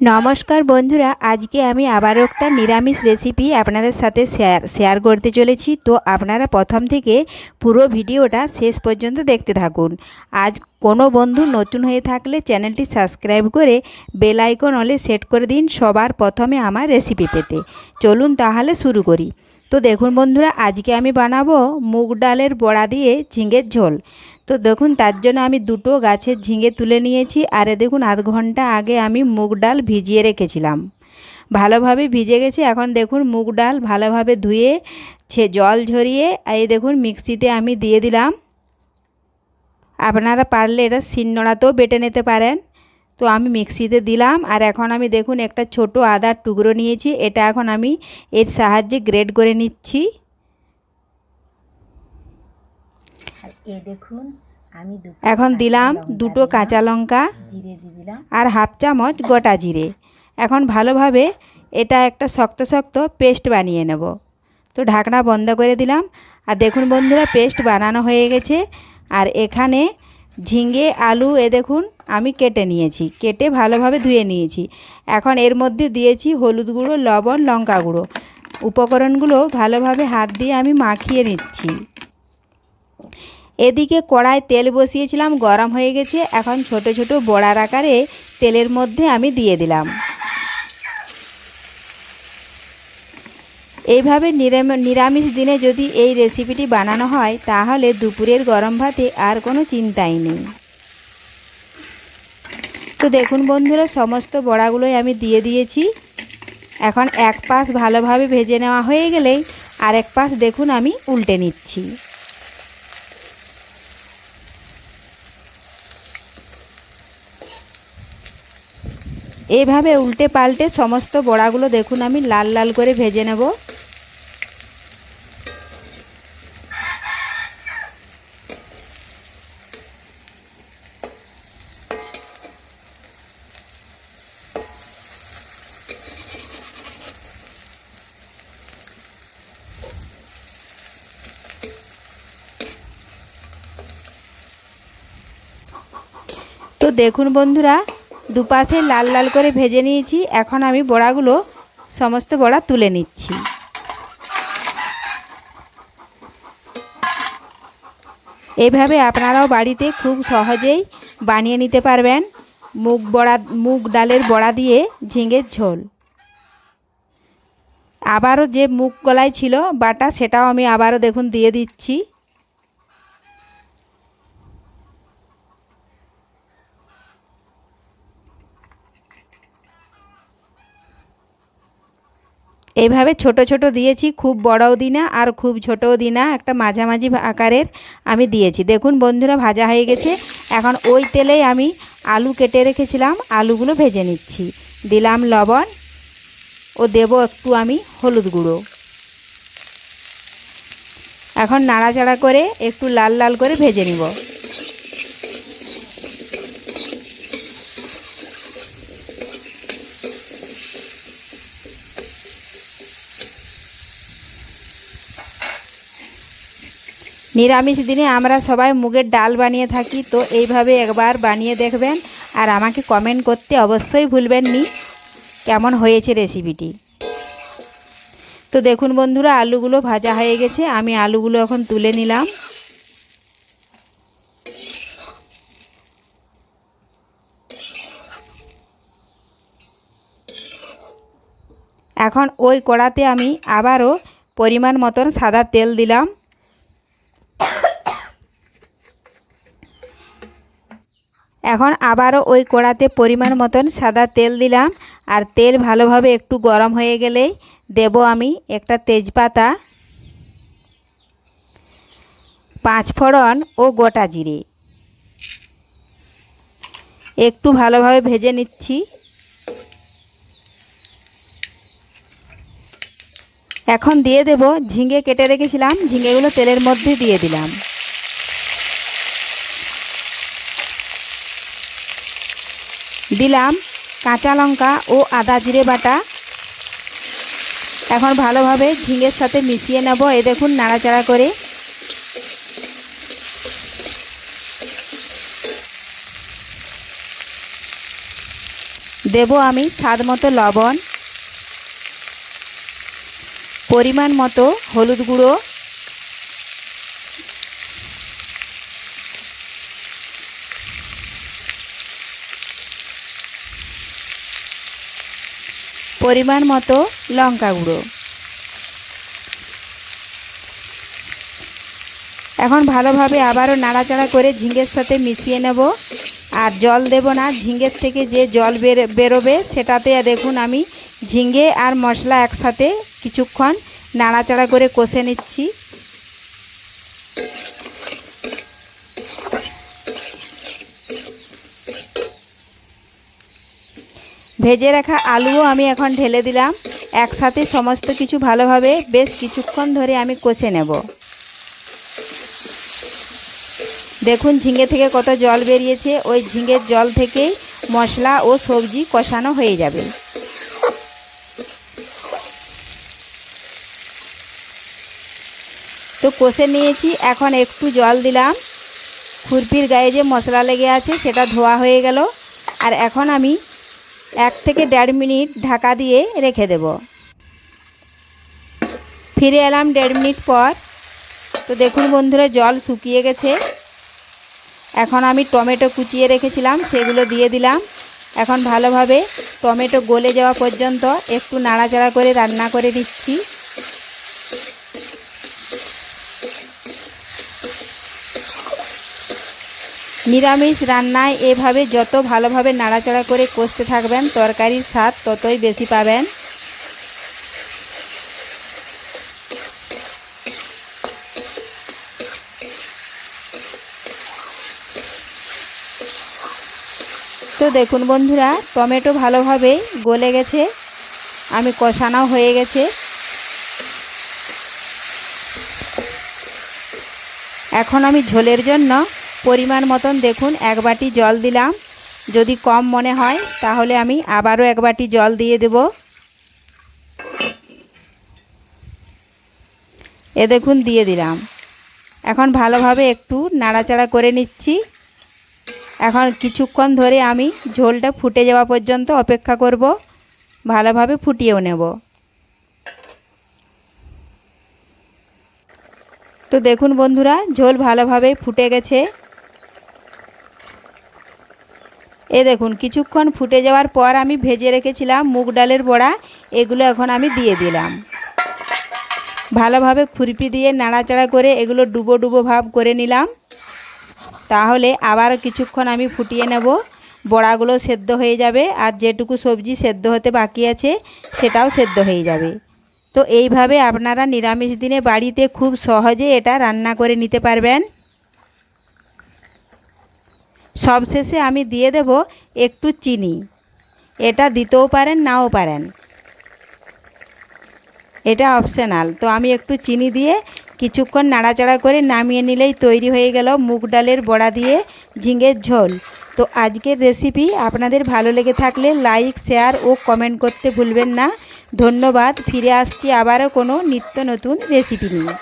নমস্কার বন্ধুরা, আজকে আমি আবারও একটা নিরামিষ রেসিপি আপনাদের সাথে শেয়ার করতে চলেছি। তো আপনারা প্রথম থেকে পুরো ভিডিওটা শেষ পর্যন্ত দেখতে থাকুন। আজ কোনো বন্ধু নতুন হয়ে থাকলে চ্যানেলটি সাবস্ক্রাইব করে বেল আইকন অলে সেট করে দিন সবার প্রথমে আমার রেসিপি পেতে। চলুন তাহলে শুরু করি। তো দেখুন বন্ধুরা, আজকে আমি বানাবো মুগ ডালের বড়া দিয়ে ঝিঙের ঝোল। তো দেখুন, তার জন্য আমি দুটো গাছের ঝিঙে তুলে নিয়েছি। আর দেখুন, আধ ঘন্টা আগে আমি মুগ ডাল ভিজিয়ে রেখেছিলাম, ভালোভাবে ভিজে গেছে। এখন দেখুন, মুগ ডাল ভালোভাবে ধুয়ে জল ঝরিয়ে এই দেখুন মিক্সিতে আমি দিয়ে দিলাম। আপনারা পারলে এটা শিলনোড়াতেও বেটে নিতে পারেন। তো আমি মিক্সিতে দিলাম। আর এখন আমি দেখুন একটা ছোট আদার টুকরো নিয়েছি, এটা এখন আমি এর সাহায্যে গ্রেড করে নিচ্ছি। আর দেখুন আমি এখন দিলাম দুটো কাঁচা লঙ্কা, জিরে দিয়ে দিলাম আর হাফ চামচ গোটা জিরে। এখন ভালোভাবে এটা একটা শক্ত শক্ত পেস্ট বানিয়ে নেব। তো ঢাকনা বন্ধ করে দিলাম। আর দেখুন বন্ধুরা, পেস্ট বানানো হয়ে গেছে। আর এখানে ঝিঙে আলু দেখুন আমি কেটে নিয়েছি, কেটে ভালোভাবে ধুয়ে নিয়েছি। এখন এর মধ্যে দিয়েছি হলুদ গুঁড়ো, লবণ, লঙ্কা গুঁড়ো। উপকরণগুলো ভালোভাবে হাত দিয়ে আমি মাখিয়ে নিচ্ছি। এদিকে কড়ায় তেল বসিয়েছিলাম, গরম হয়ে গেছে। এখন ছোট ছোট বড়ার আকারে তেলের মধ্যে আমি দিয়ে দিলাম। এইভাবে নিরামিষ দিনে যদি এই রেসিপিটি বানানো হয় তাহলে দুপুরের গরম ভাতে আর কোনো চিন্তাই নেই। তো দেখুন বন্ধুরা, সমস্ত বড়াগুলোই আমি দিয়ে দিয়েছি। এখন এক পাশ ভালোভাবে ভেজে নেওয়া হয়ে গেলেই আরেক পাশ দেখুন আমি উল্টে নিচ্ছি। এইভাবে উল্টে পাল্টে সমস্ত বড়াগুলো দেখুন আমি লাল লাল করে ভেজে নেব। তো দেখুন বন্ধুরা, দুপাশে লাল লাল করে ভেজে নিয়েছি। এখন আমি বড়াগুলো সমস্ত বড়া তুলে নিচ্ছি। এইভাবে আপনারাও বাড়িতে খুব সহজেই বানিয়ে নিতে পারবেন মুগ ডালের বড়া দিয়ে ঝিঙের ঝোল। আবারও যে মুগ কলাই ছিল বাটা, সেটাও আমি আবারও দেখুন দিয়ে দিচ্ছি। এইভাবে ছোট ছোট দিয়েছি, খুব বড়ও দিই না আর খুব ছোটও দিই না, একটা মাঝামাঝি আকারের আমি দিয়েছি। দেখুন বন্ধুরা, ভাজা হয়ে গেছে। এখন ওই তেলেই আমি আলু কেটে রেখেছিলাম, আলুগুলো ভেজে নিচ্ছি। দিলাম লবণ ও দেব একটু আমি হলুদ গুঁড়ো। এখন নাড়াচাড়া করে একটু লাল লাল করে ভেজে নিব। নিরামিষ দিনে আমরা সবাই মুগের ডাল বানিয়ে থাকি। তো এইভাবে একবার বানিয়ে দেখবেন আর আমাকে কমেন্ট করতে অবশ্যই ভুলবেন নি কেমন হয়েছে রেসিপিটি। তো দেখুন বন্ধুরা, আলুগুলো ভাজা হয়ে গেছে, আমি আলুগুলো এখন তুলে নিলাম। এখন ওই কড়াতে আমি আবারও পরিমাণ মতন সাদা তেল দিলাম। এখন আবারও ওই কড়াতে পরিমাণ মতন সাদা তেল দিলাম। আর তেল ভালোভাবে একটু গরম হয়ে গেলেই দেব আমি একটা তেজপাতা, পাঁচফোড়ন ও গোটা জিরে। একটু ভালোভাবে ভেজে নিচ্ছি। এখন দিয়ে দেব ঝিঙে কেটে রেখেছিলাম, ঝিঙেগুলো তেলের মধ্যে দিয়ে দিলাম। দিলাম কাঁচা লঙ্কা ও আদা জিরে বাটা। এখন ভালোভাবে ঝিঙের সাথে মিশিয়ে নেব। এই দেখুন নাড়াচাড়া করে। দেব আমি স্বাদ মতো লবণ, পরিমাণ মতো হলুদ গুঁড়ো, পরিমাণ মতো লঙ্কা গুঁড়ো। এখন ভালোভাবে আবারও নাড়াচাড়া করে ঝিঙের সাথে মিশিয়ে নেব। আর জল দেব না, ঝিঙের থেকে যে জল বেরোবে সেটাতে দেখুন আমি ঝিঙে আর মশলা একসাথে কিছুক্ষণ নাড়াচাড়া করে কষে নিচ্ছি। ভেজে রাখা আলুও আমি এখন ঢেলে দিলাম। একসাথে সমস্ত কিছু ভালোভাবে বেশ কিছুক্ষণ ধরে আমি কষে নেব। দেখুন ঝিঙে থেকে কত জল বেরিয়েছে, ওই ঝিঙের জল থেকেই মশলা ও সবজি কষানো হয়ে যাবে। তো কষে নিয়েছি, এখন একটু জল দিলাম। খুরপির গায়ে যে মশলা লেগে আছে সেটা ধোয়া হয়ে গেল। আর এখন আমি 1 থেকে 1.5 মিনিট ঢাকা দিয়ে রেখে দেব। ফিরে এলাম 1.5 মিনিট পর। তো দেখুন বন্ধুরা জল শুকিয়ে গেছে। এখন আমি টমেটো কুচিয়ে রেখেছিলাম সেগুলো দিয়ে দিলাম। এখন ভালোভাবে টমেটো গলে যাওয়া পর্যন্ত একটু নাড়াচাড়া করে রান্না করে নিচ্ছি। নিরামিষ রান্নায় এভাবে যত ভালোভাবে নাড়াচাড়া করে কষতে থাকবেন তরকারির স্বাদ ততই বেশি পাবেন। তো দেখুন বন্ধুরা টমেটো ভালোভাবে গলে গেছে, আমি কষানো হয়ে গেছে। এখন আমি ঝোলের জন্য পরিমাণ মতন দেখুন 1 বাটি জল দিলাম। যদি কম মনে হয় তাহলে আমি আবারও 1 বাটি জল দিয়ে দেব। এ দেখুন দিয়ে দিলাম। এখন ভালোভাবে একটু নাড়াচাড়া করে নিচ্ছি। এখন কিছুক্ষণ ধরে আমি ঝোলটা ফুটে যাওয়া পর্যন্ত অপেক্ষা করব, ভালোভাবে ফুটিয়েও নেব। তো দেখুন বন্ধুরা ঝোল ভালোভাবে ফুটে গেছে। এ দেখুন কিছুক্ষণ ফুটে যাওয়ার পর আমি ভেজে রেখেছিলাম মুগ ডালের বড়া, এগুলো এখন আমি দিয়ে দিলাম। ভালোভাবে খুরপি দিয়ে নাড়াচাড়া করে এগুলো ডুবো ডুবো ভাব করে নিলাম। তাহলে আবার কিছুক্ষণ আমি ফুটিয়ে নেব, বড়াগুলো সেদ্ধ হয়ে যাবে আর যেটুকু সবজি সেদ্ধ হতে বাকি আছে সেটাও সেদ্ধ হয়ে যাবে। তো এইভাবে আপনারা নিরামিষ দিনে বাড়িতে খুব সহজে এটা রান্না করে নিতে পারবেন। সবশেষে আমি দিয়ে দেব একটু চিনি, এটা দিতেও পারেন নাও পারেন, এটা অপশনাল। তো আমি একটু চিনি দিয়ে কিছুক্ষণ নাড়াচাড়া করে নামিয়ে নিলেই তৈরি হয়ে গেল মুগ ডালের বড়া দিয়ে ঝিঙের ঝোল। তো আজকের রেসিপি আপনাদের ভালো লেগে থাকলে লাইক শেয়ার ও কমেন্ট করতে ভুলবেন না। ধন্যবাদ। ফিরে আসছি আবারও কোনো নিত্য নতুন রেসিপি নিয়ে।